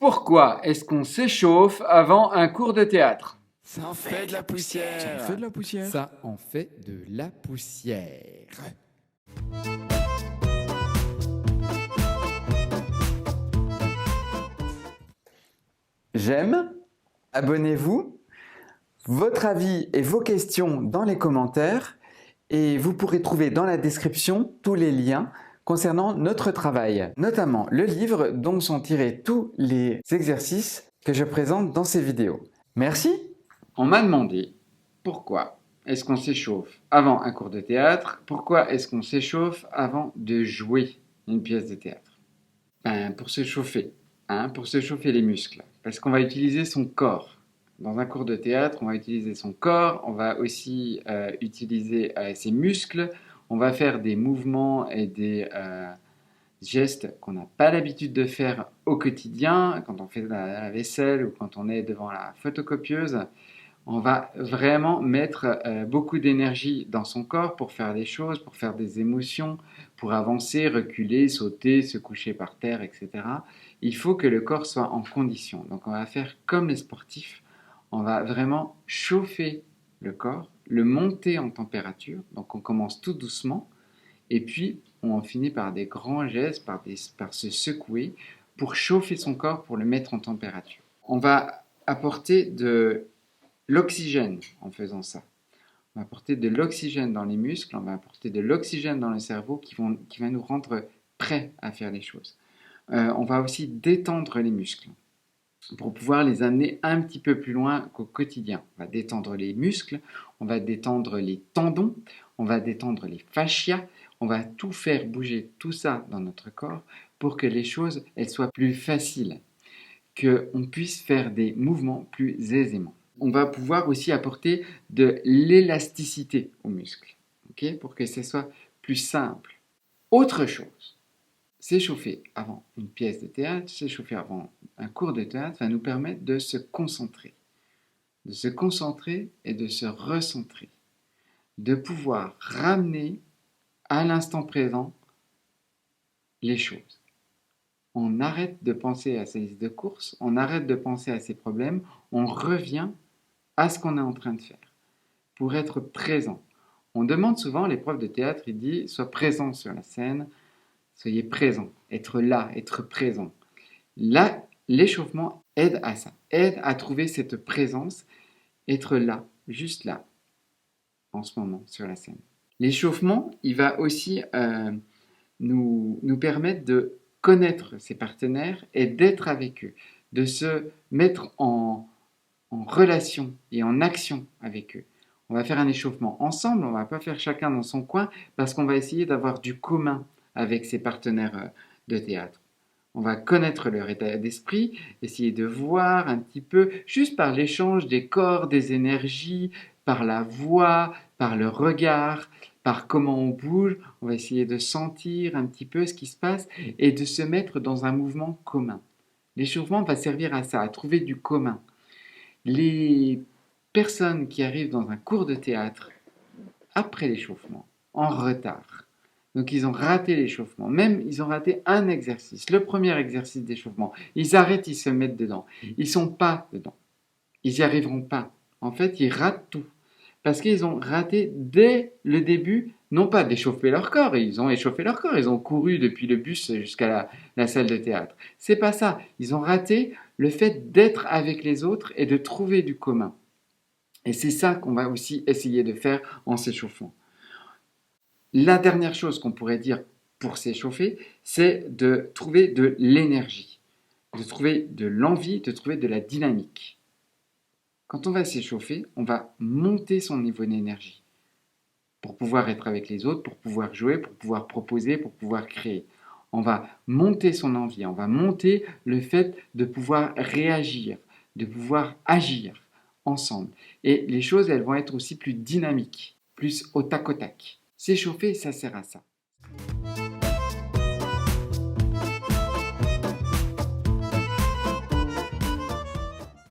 Pourquoi est-ce qu'on s'échauffe avant un cours de théâtre? Ça en fait de la poussière. Ça en fait de la poussière. Ça en fait de la poussière. J'aime, abonnez-vous, votre avis et vos questions dans les commentaires et vous pourrez trouver dans la description tous les liens concernant notre travail, notamment le livre dont sont tirés tous les exercices que je présente dans ces vidéos. Merci. On m'a demandé pourquoi est-ce qu'on s'échauffe avant un cours de théâtre? Pourquoi est-ce qu'on s'échauffe avant de jouer une pièce de théâtre? Pour se chauffer, pour se chauffer les muscles, parce qu'on va utiliser son corps. Dans un cours de théâtre, on va utiliser son corps, on va aussi utiliser ses muscles, on va faire des mouvements et des gestes qu'on n'a pas l'habitude de faire au quotidien, quand on fait la vaisselle ou quand on est devant la photocopieuse. On va vraiment mettre beaucoup d'énergie dans son corps pour faire des choses, pour faire des émotions, pour avancer, reculer, sauter, se coucher par terre, etc. Il faut que le corps soit en condition. Donc on va faire comme les sportifs. On va vraiment chauffer le corps, le monter en température. Donc on commence tout doucement et puis on finit par des grands gestes, par se secouer pour chauffer son corps, pour le mettre en température. On va apporter de l'oxygène en faisant ça. On va apporter de l'oxygène dans les muscles, on va apporter de l'oxygène dans le cerveau qui va nous rendre prêts à faire les choses. On va aussi détendre les muscles pour pouvoir les amener un petit peu plus loin qu'au quotidien. On va détendre les muscles, on va détendre les tendons, on va détendre les fascias, on va tout faire bouger, tout ça dans notre corps pour que les choses elles soient plus faciles, qu'on puisse faire des mouvements plus aisément. On va pouvoir aussi apporter de l'élasticité aux muscles, pour que ce soit plus simple. Autre chose, s'échauffer avant une pièce de théâtre, s'échauffer avant un cours de théâtre va nous permettre de se concentrer et de se recentrer, de pouvoir ramener à l'instant présent les choses. On arrête de penser à ses listes de courses, on arrête de penser à ses problèmes, on revient à ce qu'on est en train de faire, pour être présent. On demande souvent, les profs de théâtre, ils disent, sois présent sur la scène, soyez présent, être là, être présent. Là, l'échauffement aide à ça, aide à trouver cette présence, être là, juste là, en ce moment, sur la scène. L'échauffement, il va aussi nous permettre de connaître ses partenaires et d'être avec eux, de se mettre en relation et en action avec eux. On va faire un échauffement ensemble, on ne va pas faire chacun dans son coin parce qu'on va essayer d'avoir du commun avec ses partenaires de théâtre. On va connaître leur état d'esprit, essayer de voir un petit peu, juste par l'échange des corps, des énergies, par la voix, par le regard, par comment on bouge, on va essayer de sentir un petit peu ce qui se passe et de se mettre dans un mouvement commun. L'échauffement va servir à ça, à trouver du commun. Les personnes qui arrivent dans un cours de théâtre après l'échauffement, en retard, donc ils ont raté l'échauffement, même ils ont raté un exercice, le premier exercice d'échauffement, ils arrêtent, ils se mettent dedans, ils ne sont pas dedans, ils n'y arriveront pas. En fait, ils ratent tout, parce qu'ils ont raté dès le début, non pas d'échauffer leur corps, ils ont échauffé leur corps, ils ont couru depuis le bus jusqu'à la salle de théâtre. C'est pas ça, ils ont raté le fait d'être avec les autres et de trouver du commun. Et c'est ça qu'on va aussi essayer de faire en s'échauffant. La dernière chose qu'on pourrait dire pour s'échauffer, c'est de trouver de l'énergie, de trouver de l'envie, de trouver de la dynamique. Quand on va s'échauffer, on va monter son niveau d'énergie pour pouvoir être avec les autres, pour pouvoir jouer, pour pouvoir proposer, pour pouvoir créer. On va monter son envie, on va monter le fait de pouvoir réagir, de pouvoir agir ensemble. Et les choses, elles vont être aussi plus dynamiques, plus au tac au tac. S'échauffer, ça sert à ça.